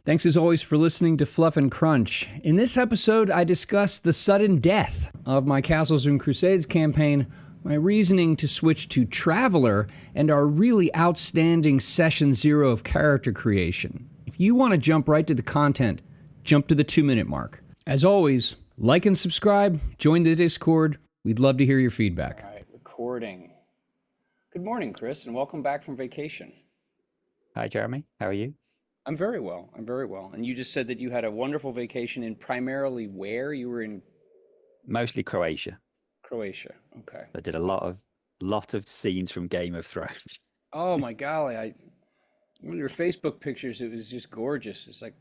Thanks as always for listening to Fluff and Crunch. In this episode, I discuss the sudden death of my Castles Crusades campaign, my reasoning to switch to Traveler, and our really outstanding Session 0 of character creation. If you want to jump right to the content, jump to the 2-minute mark. As always, like and subscribe, join the Discord. We'd love to hear your feedback. All right, recording. Good morning, Chris, and welcome back from vacation. Hi, Jeremy. How are you? I'm very well. And you just said that you had a wonderful vacation in primarily where? You were in Mostly Croatia. Croatia. Okay. I did a lot of scenes from Game of Thrones. Oh my golly, your Facebook pictures, it was just gorgeous. It's like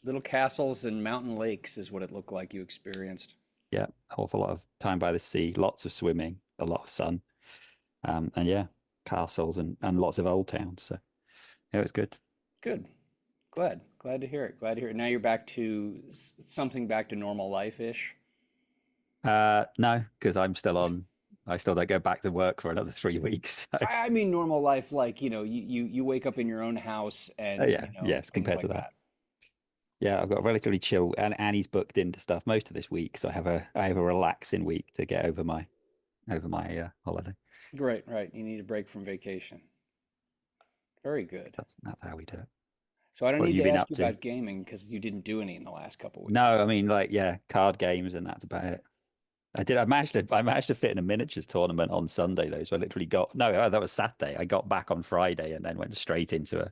little castles and mountain lakes is what it looked like you experienced. Yeah, awful lot of time by the sea, lots of swimming, a lot of sun, and yeah, castles and lots of old towns. So yeah, it was good. Good. Glad to hear it. Now you're back to something back to normal life-ish. No, because I still don't go back to work for another 3 weeks. So. I mean normal life, like, you wake up in your own house and, yes, compared to that. Yeah, I've got a relatively chill, and Annie's booked into stuff most of this week, so I have a relaxing week to get over my holiday. Right. You need a break from vacation. Very good. That's how we do it. So I don't need to ask you about gaming because you didn't do any in the last couple of weeks. No, I mean, card games, and that's about it. I managed to fit in a miniatures tournament on Sunday though, so I literally that was Saturday. I got back on Friday and then went straight into a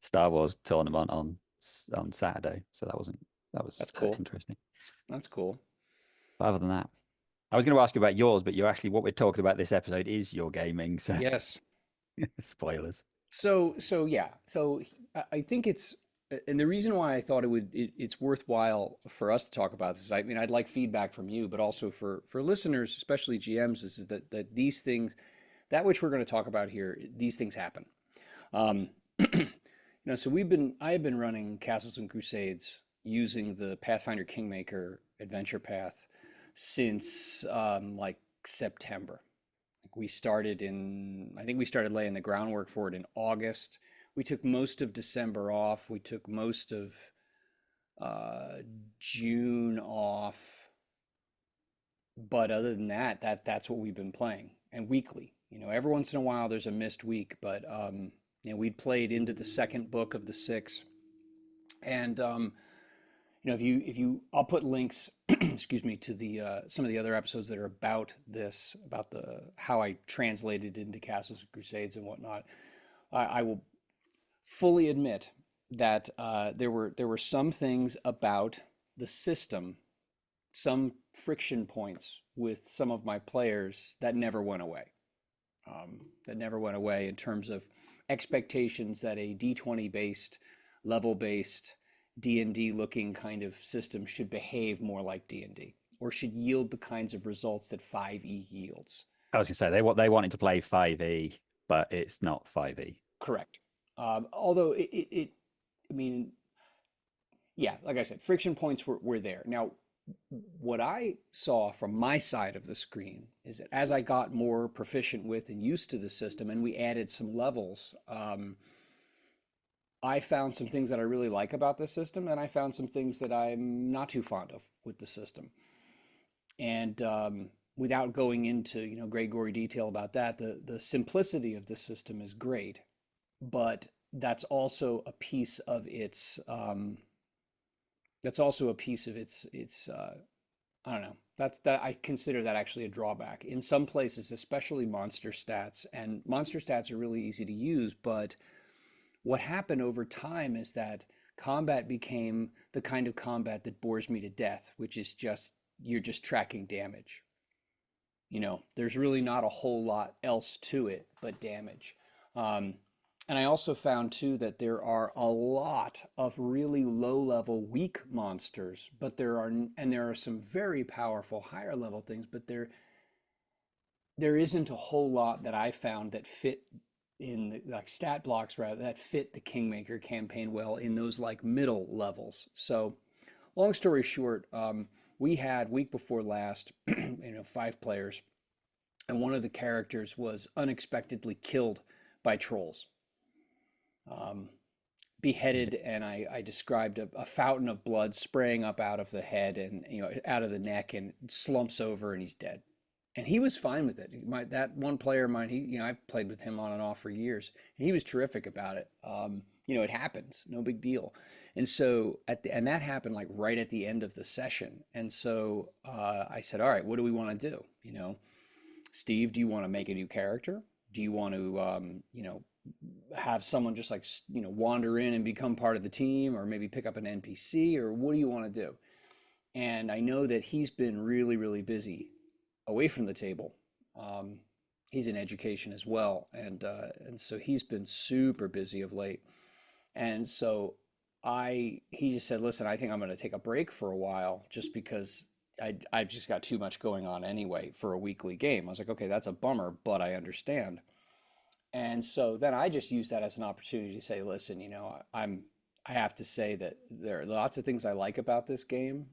Star Wars tournament on Saturday. So that's cool. Interesting. That's cool. But other than that, I was going to ask you about yours, but what we're talking about this episode is your gaming. So yes, spoilers. So I think and the reason why I thought it's worthwhile for us to talk about this, I mean, I'd like feedback from you, but also for listeners, especially GMs, is that these things, that which we're going to talk about here, these things happen. So I have been running Castles and Crusades using the Pathfinder Kingmaker adventure path since September. I think we started laying the groundwork for it in August. We took most of December off. We took most of June off. But other than that's what we've been playing, and weekly. Every once in a while there's a missed week, but we'd played into the second book of the 6. And I'll put links, excuse me, to the some of the other episodes that are about this, about how I translated into Castles and Crusades and whatnot. I will fully admit that there were some things about the system, some friction points with some of my players that never went away. In terms of expectations that a D20 based, level based D&D looking kind of system should behave more like D&D, or should yield the kinds of results that 5e yields. I was going to say they wanted to play 5e, but it's not 5e. Correct. Although like I said, friction points were there. Now, what I saw from my side of the screen is that as I got more proficient with and used to the system, and we added some levels, I found some things that I really like about the system, and I found some things that I'm not too fond of with the system. And without going into great gory detail about that, the simplicity of the system is great, but that's also a piece of its I don't know. I consider that actually a drawback in some places, especially monster stats. And monster stats are really easy to use, but what happened over time is that combat became the kind of combat that bores me to death, which is you're just tracking damage. There's really not a whole lot else to it but damage. And I also found too that there are a lot of really low-level weak monsters, but there are some very powerful higher level things, but there isn't a whole lot that I found that fit in stat blocks rather that fit the Kingmaker campaign well in those middle levels. So long story short, we had week before last 5 players, and one of the characters was unexpectedly killed by trolls. beheaded, and I described a fountain of blood spraying up out of the head and out of the neck, and slumps over and he's dead. And he was fine with it. That one player of mine, I've played with him on and off for years, and he was terrific about it. It happens, no big deal. And so and that happened like right at the end of the session. And so I said, all right, what do we want to do? Steve, do you want to make a new character? Do you want to, have someone just like, wander in and become part of the team, or maybe pick up an NPC, or what do you want to do? And I know that he's been really, really busy away from the table. He's in education as well, and so he's been super busy of late. And so he just said, "Listen, I think I'm going to take a break for a while, just because I've just got too much going on anyway for a weekly game." I was like, "Okay, that's a bummer, but I understand." And so then I just used that as an opportunity to say, "Listen, I have to say that there are lots of things I like about this game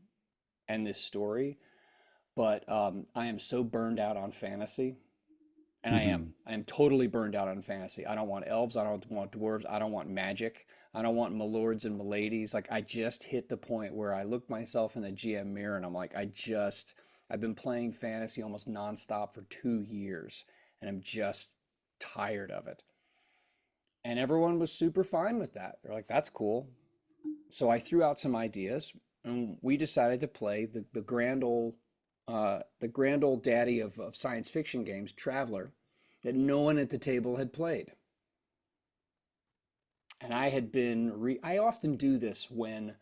and this story, but I am so burned out on fantasy, and Hmm. I am totally burned out on fantasy. I don't want elves, I don't want dwarves, I don't want magic, I don't want milords and miladies. Like, I just hit the point where I look myself in the GM mirror and I'm like, I've been playing fantasy almost nonstop for 2 years, and I'm just tired of it." And everyone was super fine with that. They're like, "That's cool." So I threw out some ideas, and we decided to play the grand old daddy of science fiction games, Traveller, that no one at the table had played. And I often do this when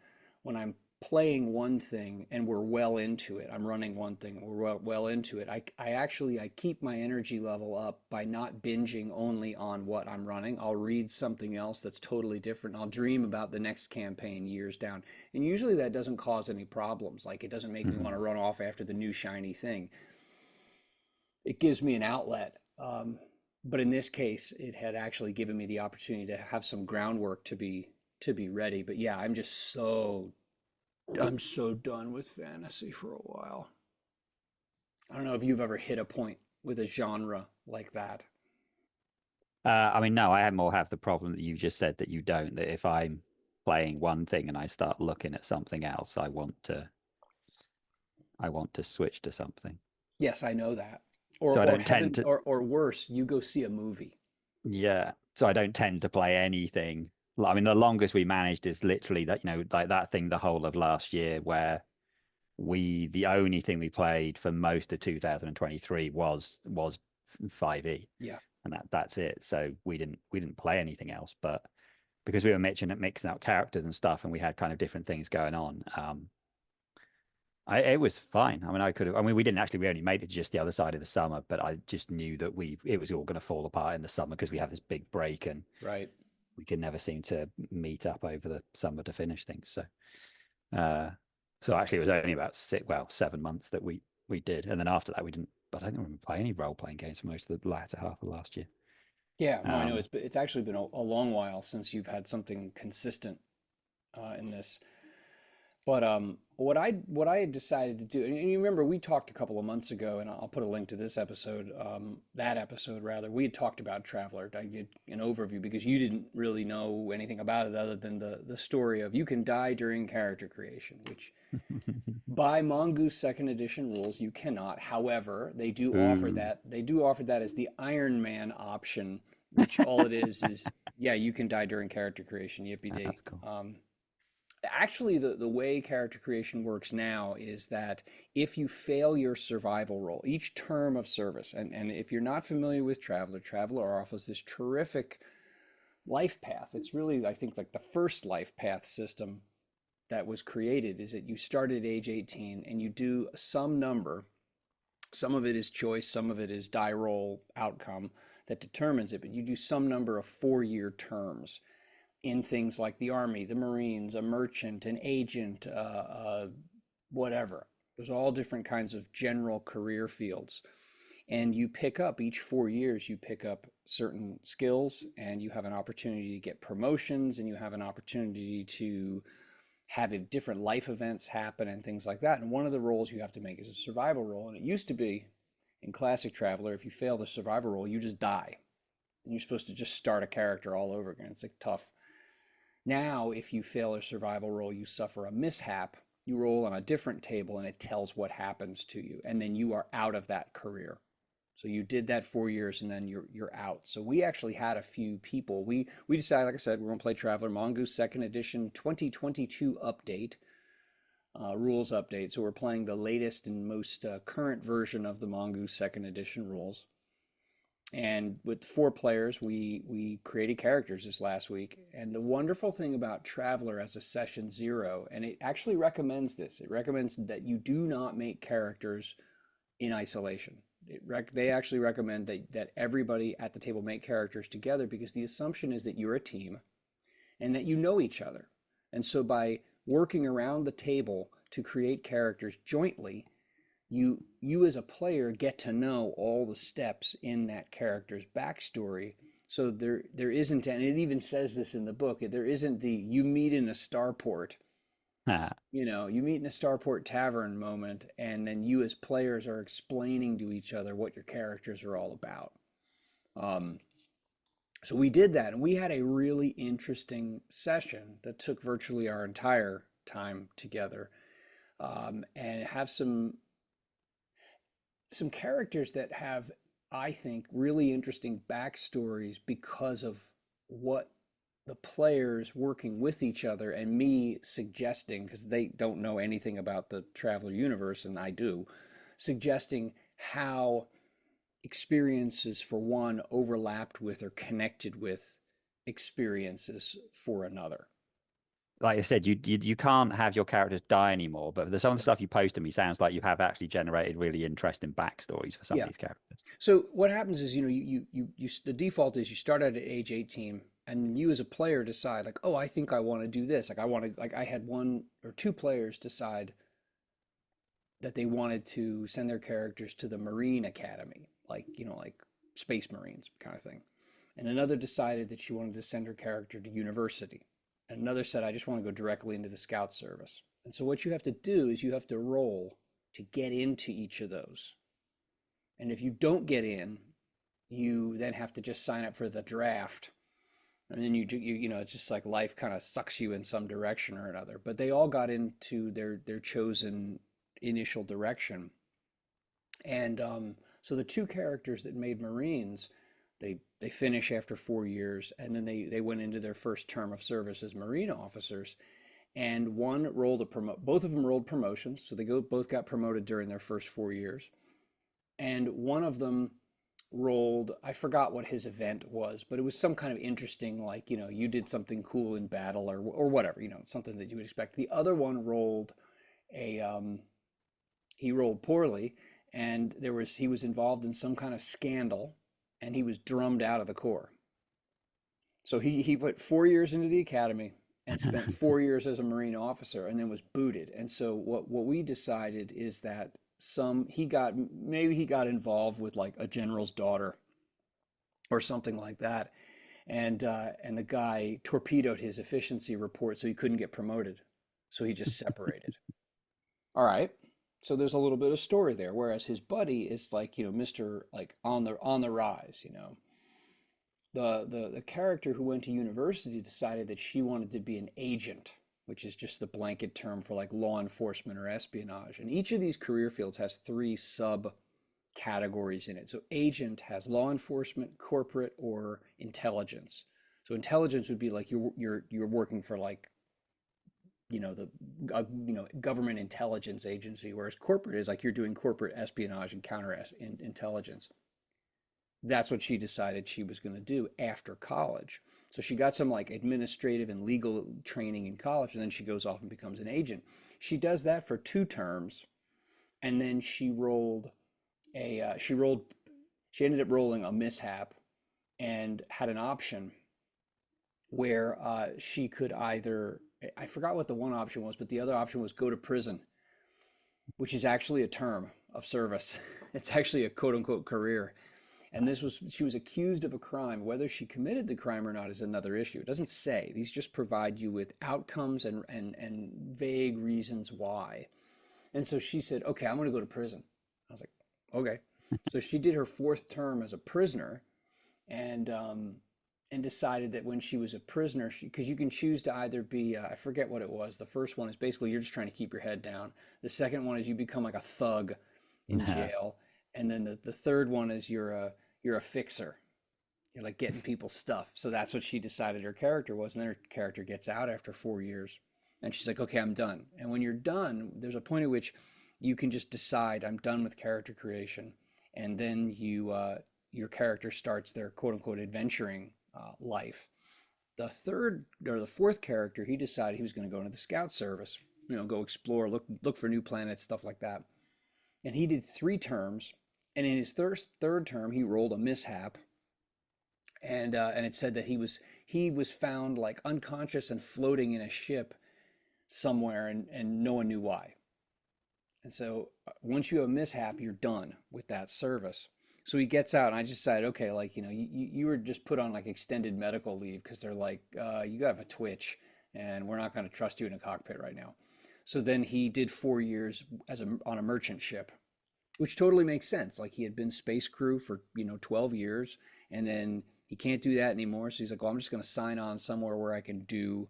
I'm playing one thing and we're well into it. I'm running one thing, we're well into it. I keep my energy level up by not binging only on what I'm running. I'll read something else that's totally different. I'll dream about the next campaign years down. And usually that doesn't cause any problems. Like, it doesn't make me want Hmm. to run off after the new shiny thing. It gives me an outlet. But in this case, it had actually given me the opportunity to have some groundwork to be ready. But yeah, I'm so done with fantasy for a while. I don't know if you've ever hit a point with a genre like that. I mean, no, I more have the problem that you just said that you don't. That if I'm playing one thing and I start looking at something else, I want to switch to something. Yes, I know that. So I Or don't tend heaven, to, or worse, you go see a movie. yeah. So I don't tend to play anything. I mean, the longest we managed is literally that, like that thing the whole of last year where the only thing we played for most of 2023 was 5e, Yeah. and that's it. So we didn't play anything else, but because we were mixing out characters and stuff, and we had kind of different things going on. It was fine. I mean, I could have. I mean, we only made it to just the other side of the summer, but I just knew that it was all going to fall apart in the summer because we have this big break and Right. we could never seem to meet up over the summer to finish things. Uh, so actually, it was only about 7 months that we did, and then after that, we didn't. But I didn't remember play any role playing games for most of the latter half of last year. Yeah. No, I know Um, it's actually been a long while since you've had something consistent in this. But what I had decided to do, and you remember we talked a couple of months ago, and I'll put a link to this episode, that episode rather. We had talked about Traveler. I did an overview because you didn't really know anything about it other than the story of you can die during character creation, which by Mongoose Second Edition rules you cannot. However, Ooh, they do offer that as the Iron Man option, which all it is yeah, you can die during character creation. Yippee that's dee. cool. Actually, the way character creation works now is that if you fail your survival roll, each term of service, and if you're not familiar with Traveler offers this terrific life path. It's really, I think, like the first life path system that was created is that you start at age 18 and you do some number. Some of it is choice, some of it is die roll outcome that determines it, but you do some number of 4-year terms in things like the Army, the Marines, a merchant, an agent, whatever. There's all different kinds of general career fields. And you pick up each 4 years, you pick up certain skills, and you have an opportunity to get promotions, and you have an opportunity to have different life events happen and things like that. And one of the roles you have to make is a survival role. And it used to be in Classic Traveler, if you fail the survival role, you just die. And you're supposed to just start a character all over again. It's like tough. Now, if you fail a survival roll, you suffer a mishap. You roll on a different table and it tells what happens to you. And then you are out of that career. So you did that 4 years and then you're out. So we actually had a few people. We decided, like I said, we're gonna play Traveler Mongoose Second Edition 2022 update, rules update. So we're playing the latest and most current version of the Mongoose Second Edition rules. And with 4 players, we created characters this last week. And the wonderful thing about Traveler as a session 0, and it actually recommends this, it recommends that you do not make characters in isolation. They actually recommend that everybody at the table make characters together, because the assumption is that you're a team and that you know each other. And so by working around the table to create characters jointly, you as a player get to know all the steps in that character's backstory. So there isn't, and it even says this in the book, there isn't the you meet in a starport, Ah, you meet in a starport tavern moment, and then you as players are explaining to each other what your characters are all about. Um, so we did that, and we had a really interesting session that took virtually our entire time together, and have some characters that have, I think, really interesting backstories because of what the players working with each other and me suggesting, because they don't know anything about the Traveler universe and I do, suggesting how experiences for one overlapped with or connected with experiences for another. like I said, you can't have your characters die anymore. But some of the Yeah. stuff you posted me sounds like you have actually generated really interesting backstories for some of Yeah. these characters. So what happens is, the default is you start at age 18, and you as a player decide like, oh, I think I want to do this. Like I want to, like I had 1 or 2 players decide that they wanted to send their characters to the Marine Academy, like Space Marines kind of thing. And another decided that she wanted to send her character to university. And another said, I just want to go directly into the Scout Service. And so what you have to do is you have to roll to get into each of those. And if you don't get in, you then have to just sign up for the draft. And then it's just like life kind of sucks you in some direction or another. But they all got into their chosen initial direction. And so the 2 characters that made Marines, they finish after 4 years, and then they went into their first term of service as Marine officers. And one rolled both of them rolled promotions, so both got promoted during their first 4 years. And one of them rolled, I forgot what his event was, but it was some kind of interesting, like, you did something cool in battle or whatever, something that you would expect. The other one rolled a he rolled poorly, and he was involved in some kind of scandal, and he was drummed out of the Corps. So he put 4 years into the academy and spent 4 years as a Marine officer, and then was booted. And so what we decided is that maybe he got involved with like a general's daughter or something like that, and the guy torpedoed his efficiency report, so he couldn't get promoted. So he just separated. All right. So there's a little bit of story there, whereas his buddy is like, Mr. like on the rise. The character who went to university decided that she wanted to be an agent, which is just the blanket term for like law enforcement or espionage. And each of these career fields has 3 sub categories in it. So agent has law enforcement, corporate, or intelligence. So intelligence would be like you're working for like the government intelligence agency, whereas corporate is like you're doing corporate espionage and counter intelligence. That's what she decided she was going to do after college. So she got some like administrative and legal training in college, and then she goes off and becomes an agent. She does that for 2 terms, and then she ended up rolling a mishap and had an option where she could either, I forgot what the one option was, but the other option was go to prison, which is actually a term of service. It's actually a quote unquote career. And she was accused of a crime. Whether she committed the crime or not is another issue. It doesn't say. These just provide you with outcomes and vague reasons why. And so she said, okay, I'm going to go to prison. I was like, okay. So she did her 4th term as a prisoner, and and decided that when she was a prisoner, because you can choose to either be, I forget what it was. The first one is basically you're just trying to keep your head down. The second one is you become like a thug in No. jail, and then the third one is you're a fixer. You're like getting people's stuff. So that's what she decided her character was, and then her character gets out after 4 years, and she's like, okay, I'm done. And when you're done, there's a point at which you can just decide I'm done with character creation, and then your character starts their quote unquote adventuring life. The third or the fourth character, he decided he was going to go into the scout service, go explore, look for new planets, stuff like that. And he did 3 terms, and in his third term, he rolled a mishap, and it said that he was found like unconscious and floating in a ship somewhere, and no one knew why. And so once you have a mishap, you're done with that service. So he gets out, and I just decided, okay, like, you were just put on like extended medical leave because they're like, you have a twitch, and we're not going to trust you in a cockpit right now. So then he did 4 years on a merchant ship, which totally makes sense. Like he had been space crew for 12 years, and then he can't do that anymore. So he's like, well, I'm just going to sign on somewhere where I can do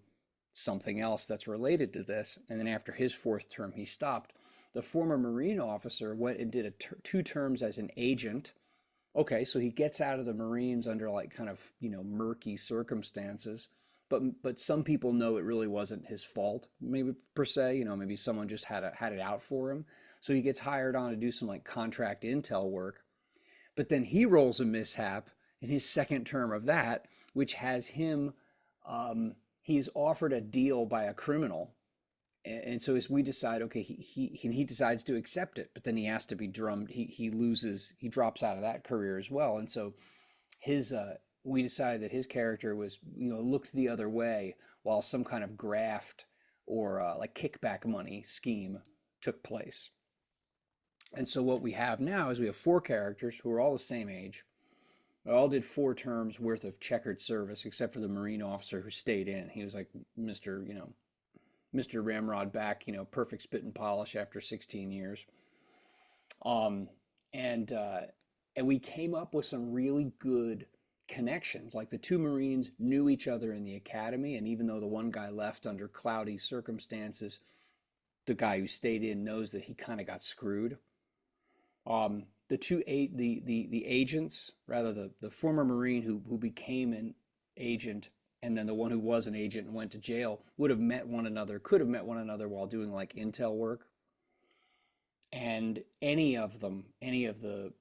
something else that's related to this. And then after his fourth term, he stopped. The former Marine officer went and did 2 terms as an agent. Okay, so he gets out of the Marines under like kind of murky circumstances, but some people know it really wasn't his fault, maybe per se. Maybe someone just had it out for him. So he gets hired on to do some like contract intel work. But then he rolls a mishap in his second term of that, which has him. He's offered a deal by a criminal, and so as we decide, okay, he decides to accept it, but then he has to be drummed. He drops out of that career as well, and so his we decided that his character was looked the other way while some kind of graft or like kickback money scheme took place. And so what we have now is we have 4 characters who are all the same age. They all did 4 terms worth of checkered service, except for the Marine officer who stayed in. He was like Mr. Ramrod back, perfect spit and polish after 16 years. Um, and we came up with some really good connections. Like the 2 Marines knew each other in the academy, and even though the one guy left under cloudy circumstances, the guy who stayed in knows that he kind of got screwed. The the agents, rather the former Marine who became an agent, and then the one who was an agent and went to jail, would have met one another, could have met one another while doing like intel work. And any of them, any of the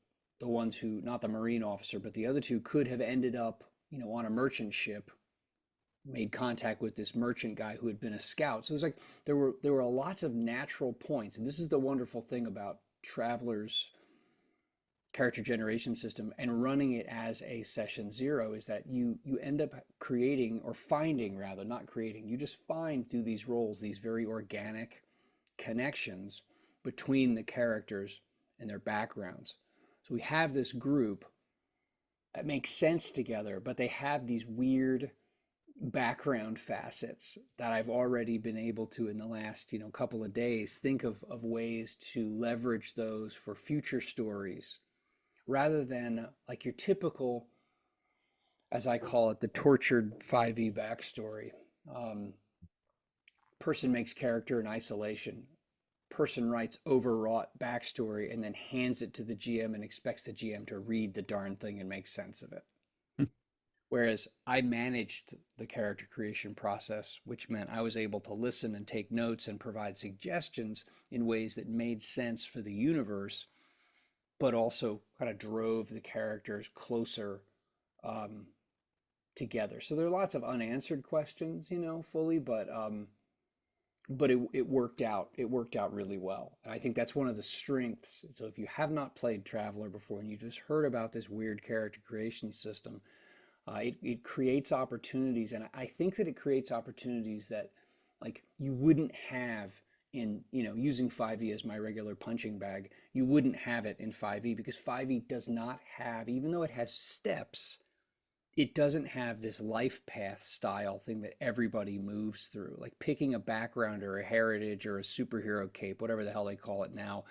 ones who, not the Marine officer, but the other 2, could have ended up, on a merchant ship, made contact with this merchant guy who had been a scout. So it's like there were lots of natural points, and this is the wonderful thing about Traveler's character generation system and running it as a session 0, is that you end up creating, or finding rather, not creating, you just find through these roles these very organic connections between the characters and their backgrounds. So we have this group that makes sense together, but they have these weird background facets that I've already been able to, in the last couple of days, think of ways to leverage those for future stories, rather than like your typical, as I call it, the tortured 5e backstory. Person makes character in isolation. Person writes overwrought backstory and then hands it to the GM and expects the GM to read the darn thing and make sense of it. Whereas I managed the character creation process, which meant I was able to listen and take notes and provide suggestions in ways that made sense for the universe, but also kind of drove the characters closer together. So there are lots of unanswered questions, fully, but it worked out. It worked out really well. And I think that's one of the strengths. So if you have not played Traveler before and you just heard about this weird character creation system, it creates opportunities. And I think that it creates opportunities that like you wouldn't have in, using 5e as my regular punching bag. You wouldn't have it in 5e because 5e does not have, even though it has steps, it doesn't have this life path style thing that everybody moves through, like picking a background or a heritage or a superhero cape, whatever the hell they call it now.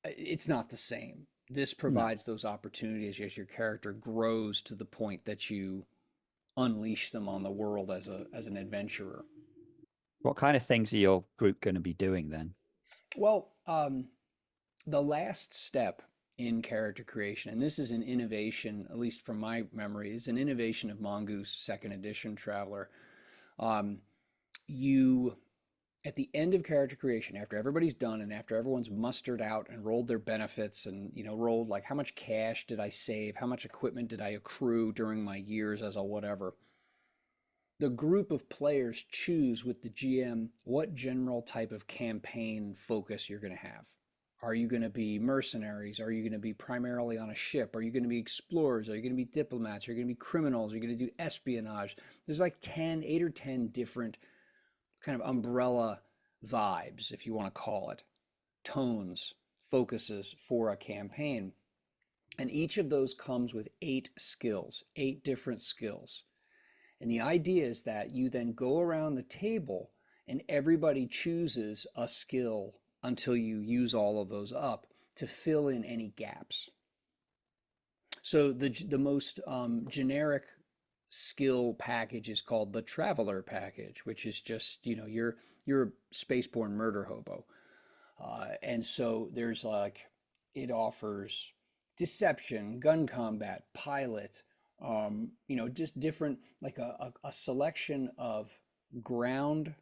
It's not the same. This No. provides those opportunities as your character grows to the point that you unleash them on the world as an adventurer. What kind of things are your group going to be doing then? Well, the last step in character creation, and this is an innovation, at least from my memory, is an innovation of Mongoose Second Edition Traveler. Um, you at the end of character creation, after everybody's done and after everyone's mustered out and rolled their benefits and rolled like how much cash did I save, how much equipment did I accrue during my years as a whatever, the group of players choose with the GM what general type of campaign focus you're going to have. Are you going to be mercenaries? Are you going to be primarily on a ship? Are you going to be explorers? Are you going to be diplomats? Are you going to be criminals? Are you going to do espionage? There's like 10, 8 or 10 different kind of umbrella vibes, if you want to call it, tones, focuses for a campaign. And each of those comes with 8 skills, 8 different skills. And the idea is that you then go around the table and everybody chooses a skill until you use all of those up to fill in any gaps. So the most generic skill package is called the Traveler package, which is just you're a spaceborne murder hobo, and so there's like it offers deception, gun combat, pilot, just different like a selection of ground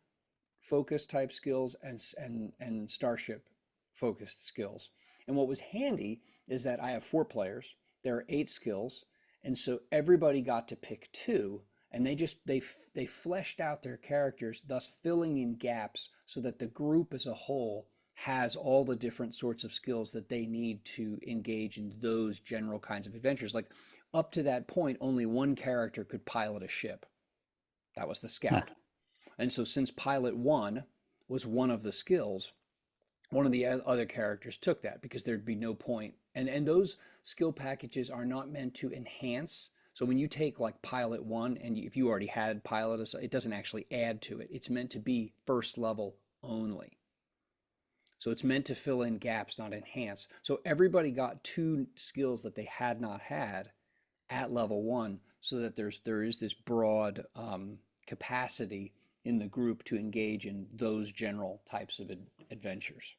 focused type skills and starship focused skills. And what was handy is that I have 4 players. There are 8 skills, and so everybody got to pick 2, and they fleshed out their characters, thus filling in gaps so that the group as a whole has all the different sorts of skills that they need to engage in those general kinds of adventures. Like up to that point, only one character could pilot a ship. That was the Huh. scout. And so since pilot 1 was one of the skills, one of the other characters took that because there'd be no point. And those skill packages are not meant to enhance. So when you take like pilot 1 and if you already had pilot, it doesn't actually add to it. It's meant to be first level only. So it's meant to fill in gaps, not enhance. So everybody got 2 skills that they had not had at level 1, so that there is this broad capacity in the group to engage in those general types of adventures.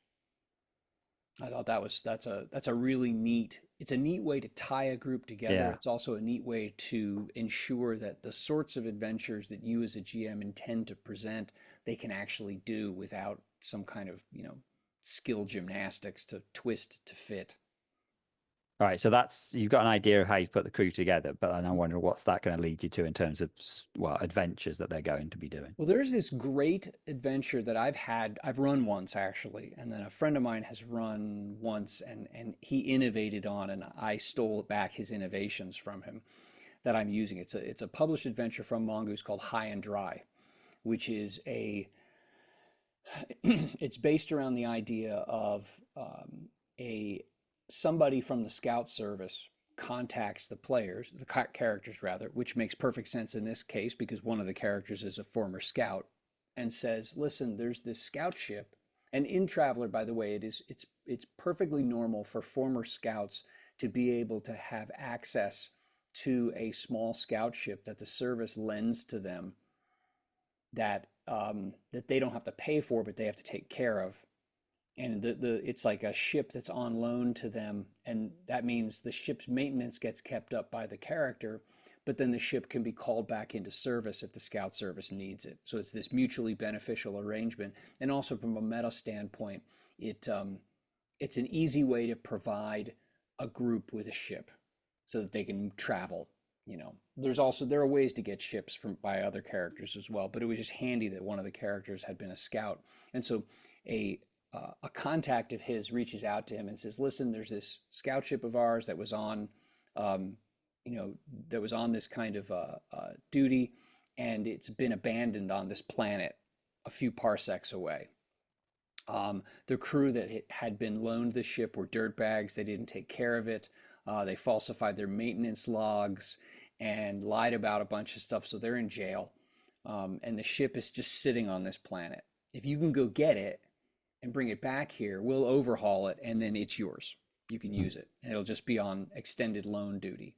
I thought that's a really neat, it's a neat way to tie a group together. Yeah. It's also a neat way to ensure that the sorts of adventures that you as a GM intend to present, they can actually do without some kind of, skill gymnastics to twist to fit. All right. So that's you've got an idea of how you put the crew together, but I'm wondering what's that going to lead you to in terms of adventures that they're going to be doing. Well, there's this great adventure that I've run once actually, and then a friend of mine has run once and he innovated on, and I stole back his innovations from him that I'm using. It's a published adventure from Mongoose called High and Dry, which is it's based around the idea of a somebody from the scout service contacts the players, the characters rather, which makes perfect sense in this case because one of the characters is a former scout, and says, "Listen, there's this scout ship." And in Traveler, by the way, it's perfectly normal for former scouts to be able to have access to a small scout ship that the service lends to them that they don't have to pay for, but they have to take care of. And it's like a ship that's on loan to them, and that means the ship's maintenance gets kept up by the character, but then the ship can be called back into service if the scout service needs it. So it's this mutually beneficial arrangement, and also from a meta standpoint, it's an easy way to provide a group with a ship so that they can travel. There are ways to get ships from by other characters as well, but it was just handy that one of the characters had been a scout, and so a a contact of his reaches out to him and says, "Listen, there's this scout ship of ours that was on, um, that was on this kind of duty, and it's been abandoned on this planet a few parsecs away. The crew that had been loaned the ship were dirtbags. They didn't take care of it. They falsified their maintenance logs and lied about a bunch of stuff, so they're in jail. And the ship is just sitting on this planet. If you can go get it and bring it back here, we'll overhaul it, and then it's yours. You can use it, and it'll just be on extended loan duty."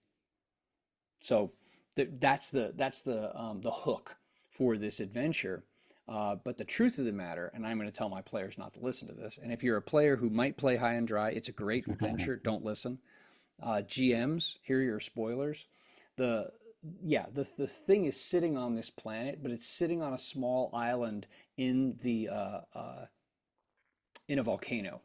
So That's the hook for this adventure. But the truth of the matter, and I'm going to tell my players not to listen to this. And if you're a player who might play High and Dry, it's a great adventure. Don't listen. GMs, here are your spoilers. The the thing is sitting on this planet, but it's sitting on a small island in the in a volcano,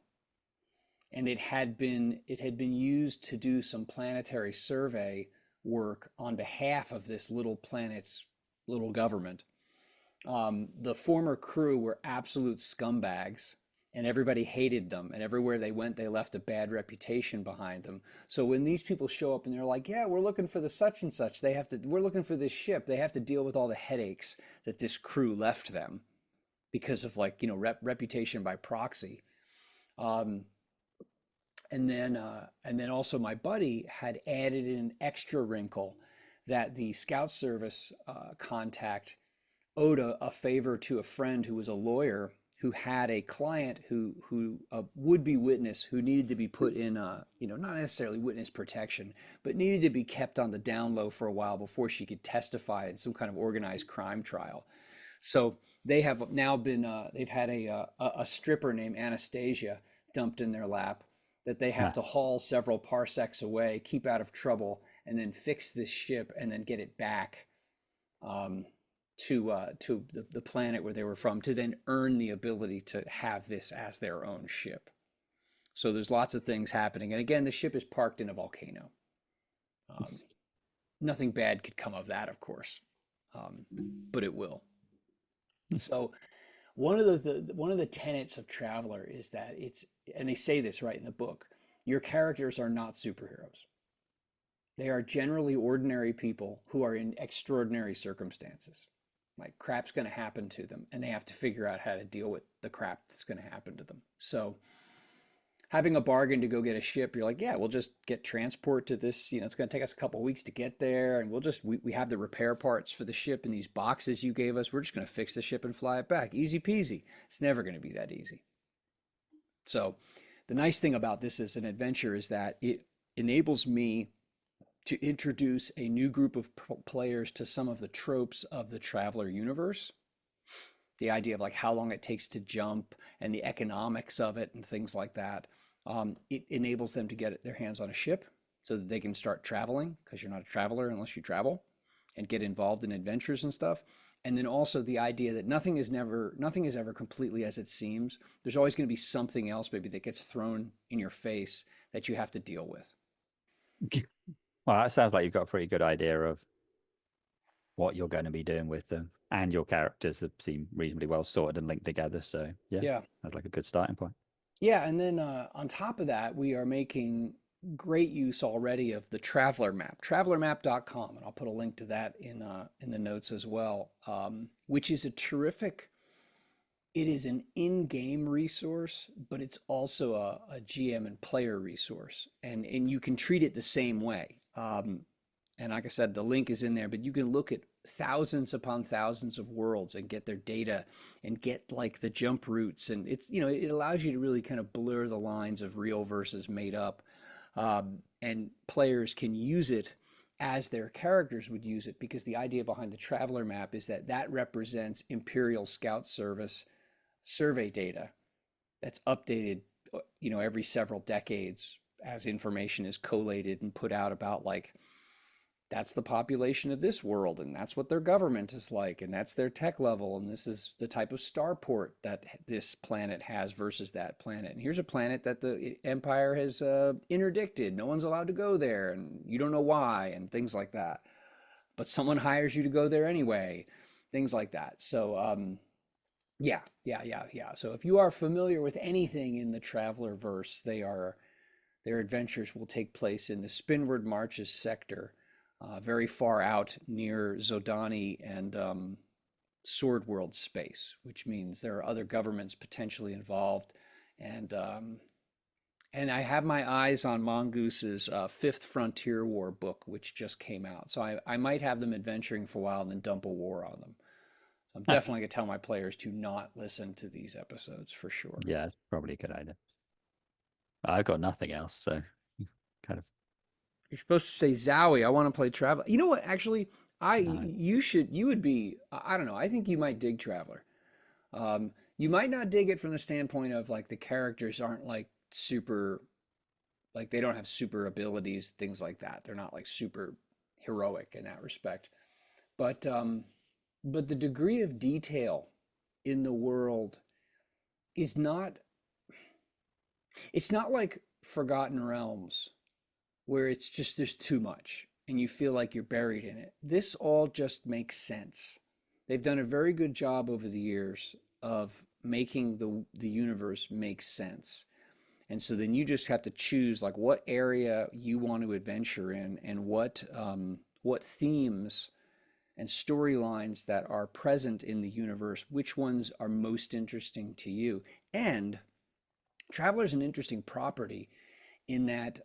and it had been used to do some planetary survey work on behalf of this little planet's little government. The former crew were absolute scumbags, and everybody hated them. And everywhere they went, they left a bad reputation behind them. So when these people show up and they're like, "Yeah, we're looking for the such and such," we're looking for this ship. They have to deal with all the headaches that this crew left them because of like reputation by proxy. Um, and then also my buddy had added in an extra wrinkle that the Scout Service contact owed a favor to a friend who was a lawyer who had a client who a would-be witness who needed to be put in not necessarily witness protection, but needed to be kept on the down low for a while before she could testify in some kind of organized crime trial. So they have now been they've had a stripper named Anastasia dumped in their lap that they have to haul several parsecs away, keep out of trouble, and then fix this ship and then get it back um, to the planet where they were from to then earn the ability to have this as their own ship. So there's lots of things happening. And again, the ship is parked in a volcano. Um, Nothing bad could come of that, of course, but it will. So one of the tenets of Traveler is that and they say this right in the book, your characters are not superheroes. They are generally ordinary people who are in extraordinary circumstances. Like crap's going to happen to them, and they have to figure out how to deal with the crap that's going to happen to them. So having a bargain to go get a ship, you're like, yeah, we'll just get transport to this. It's going to take us a couple of weeks to get there, and we have the repair parts for the ship in these boxes you gave us. We're just going to fix the ship and fly it back. Easy peasy. It's never going to be that easy. So the nice thing about this as an adventure is that it enables me to introduce a new group of players to some of the tropes of the Traveler universe. The idea of like how long it takes to jump and the economics of it and things like that. It enables them to get their hands on a ship so that they can start traveling, because you're not a traveler unless you travel, and get involved in adventures and stuff. And then also the idea that nothing is ever completely as it seems. There's always going to be something else maybe that gets thrown in your face that you have to deal with. Well, that sounds like you've got a pretty good idea of what you're going to be doing with them, and your characters have seem reasonably well sorted and linked together. So yeah, Yeah. sounds like a good starting point. Yeah, and then on top of that, we are making great use already of the Traveler Map, travelermap.com, and I'll put a link to that in the notes as well, which is a terrific. It is an in-game resource, but it's also a GM and player resource, and you can treat it the same way. And like I said, the link is in there, but you can look at thousands upon thousands of worlds and get their data and get like the jump routes. And it allows you to really kind of blur the lines of real versus made up. And players can use it as their characters would use it, because the idea behind the Traveler Map is that represents Imperial Scout Service survey data that's updated, every several decades as information is collated and put out about like that's the population of this world, and that's what their government is like, and that's their tech level, and this is the type of starport that this planet has versus that planet. And here's a planet that the Empire has interdicted. No one's allowed to go there, and you don't know why, and things like that. But someone hires you to go there anyway, things like that. So, yeah. So if you are familiar with anything in the Traveler verse, their adventures will take place in the Spinward Marches sector, very far out near Zodani and Sword World space, which means there are other governments potentially involved. And and I have my eyes on Mongoose's Fifth Frontier War book, which just came out. So I might have them adventuring for a while and then dump a war on them. So I'm definitely going to tell my players to not listen to these episodes for sure. Yeah, it's probably a good idea. I've got nothing else, so kind of You're supposed to say Zowie. I want to play Traveler. You know what? Actually, No. you would be. I don't know. I think you might dig Traveler. You might not dig it from the standpoint of like the characters aren't like super, like they don't have super abilities, things like that. They're not like super heroic in that respect. But but the degree of detail in the world is not. It's not like Forgotten Realms where it's just there's too much and you feel like you're buried in it. This all just makes sense. They've done a very good job over the years of making the universe make sense. And so then you just have to choose like what area you want to adventure in and what themes and storylines that are present in the universe, which ones are most interesting to you. And Traveler is an interesting property in that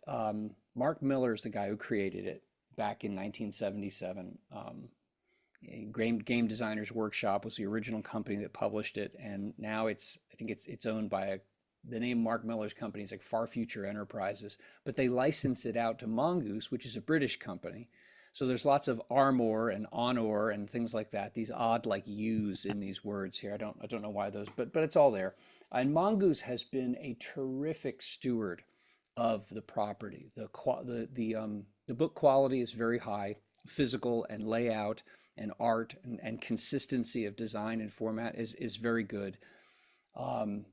Mark Miller is the guy who created it back in 1977. Game Designers Workshop was the original company that published it, and now I think it's owned by the name Mark Miller's company is like Far Future Enterprises, but they license it out to Mongoose, which is a British company. So there's lots of armor and honor and things like that. These odd like U's in these words here. I don't know why those, but it's all there. And Mongoose has been a terrific steward of the property. The book quality is very high, physical and layout and art and consistency of design and format is very good. Um,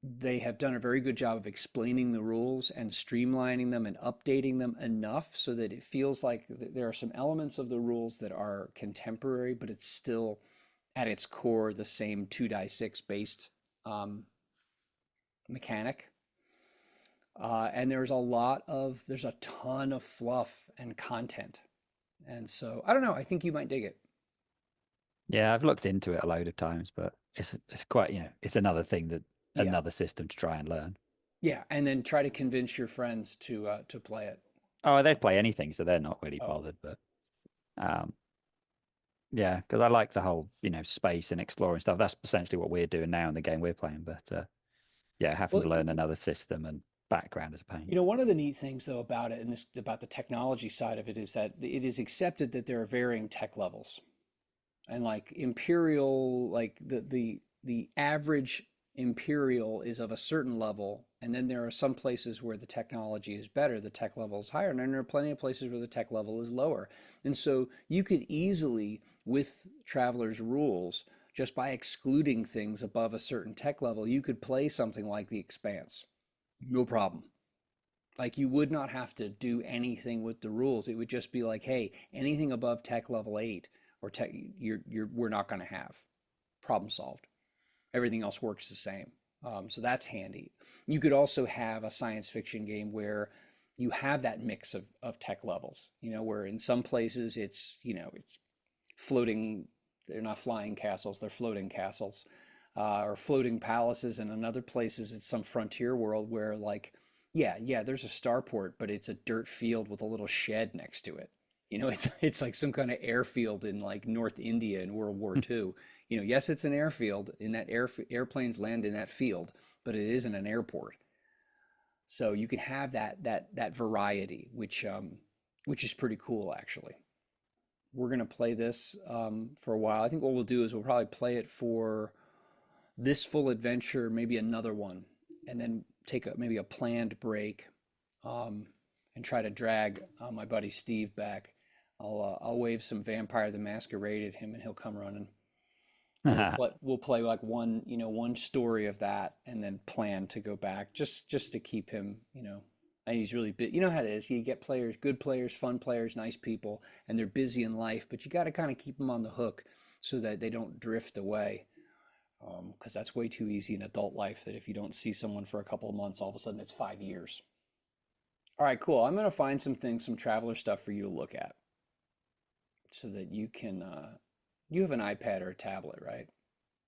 they have done a very good job of explaining the rules and streamlining them and updating them enough so that it feels like there are some elements of the rules that are contemporary, but it's still at its core the same 2-6 based um, mechanic. And there's a ton of fluff and content. And so I don't know. I think you might dig it. Yeah, I've looked into it a load of times, but it's quite, it's another thing that Yeah, another system to try and learn. yeah. And then try to convince your friends to play it. Oh, they play anything, so they're not really Oh, bothered. But um, yeah, because I like the whole, space and exploring stuff. That's essentially what we're doing now in the game we're playing. But yeah, having well, to learn another system and background is a pain. one of the neat things though about it, and this about the technology side of it, is that it is accepted that there are varying tech levels. And like imperial, like the average imperial is of a certain level, and then there are some places where the technology is better, the tech level is higher, and then there are plenty of places where the tech level is lower. And so you could easily, with Traveler's rules, just by excluding things above a certain tech level, you could play something like The Expanse. No problem. Like you would not have to do anything with the rules. It would just be like, hey, anything above tech level 8 or tech we're not going to have. Problem solved. Everything else works the same. So that's handy. You could also have a science fiction game where you have that mix of tech levels, where in some places it's floating, they're not flying castles, they're floating castles, or floating palaces, and in other places it's some frontier world where like, yeah, there's a starport, but it's a dirt field with a little shed next to it. It's like some kind of airfield in like North India in World War II. Yes, it's an airfield, in that airplanes land in that field, but it isn't an airport. So you can have that variety, which is pretty cool actually. We're gonna play this for a while. I think what we'll do is we'll probably play it for this full adventure, maybe another one, and then take maybe a planned break, um, and try to drag my buddy Steve back. I'll wave some Vampire the Masquerade at him, and he'll come running. And we'll play like one story of that, and then plan to go back just to keep him. And he's really big. You know how it is. You get players, good players, fun players, nice people, and they're busy in life, but you got to kind of keep them on the hook so that they don't drift away. Because that's way too easy in adult life. That if you don't see someone for a couple of months, all of a sudden it's 5 years. All right, cool. I'm gonna find some things, some Traveler stuff for you to look at, so that you can. You have an iPad or a tablet, right?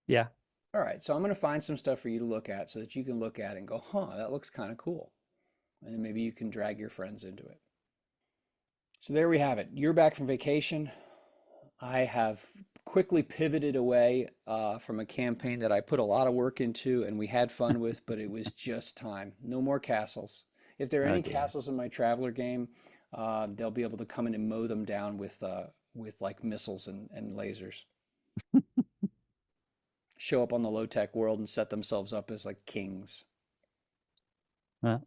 Yeah. All right, so I'm gonna find some stuff for you to look at, so that you can look at it and go, "Huh, that looks kind of cool," and then maybe you can drag your friends into it. So there we have it. You're back from vacation. I have quickly pivoted away from a campaign that I put a lot of work into and we had fun with, but it was just time. No more castles. If there are Oh any dear. castles in my Traveler game, they'll be able to come in and mow them down with like missiles and lasers. Show up on the low tech world and set themselves up as like kings. Well,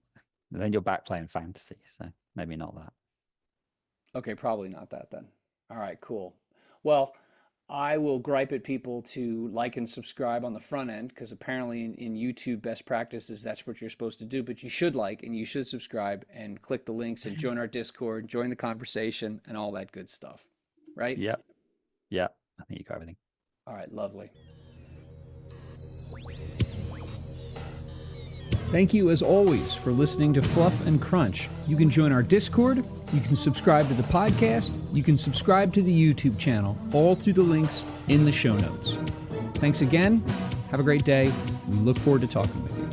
then you're back playing fantasy, so maybe not that. Okay, probably not that then. All right, cool. Well, I will gripe at people to like and subscribe on the front end because apparently in YouTube best practices, that's what you're supposed to do. But you should like and you should subscribe and click the links and join our Discord, join the conversation, and all that good stuff. Right? Yep. Yeah. I think you got everything. All right, lovely. Thank you, as always, for listening to Fluff and Crunch. You can join our Discord, you can subscribe to the podcast, you can subscribe to the YouTube channel, all through the links in the show notes. Thanks again. Have a great day. We look forward to talking with you.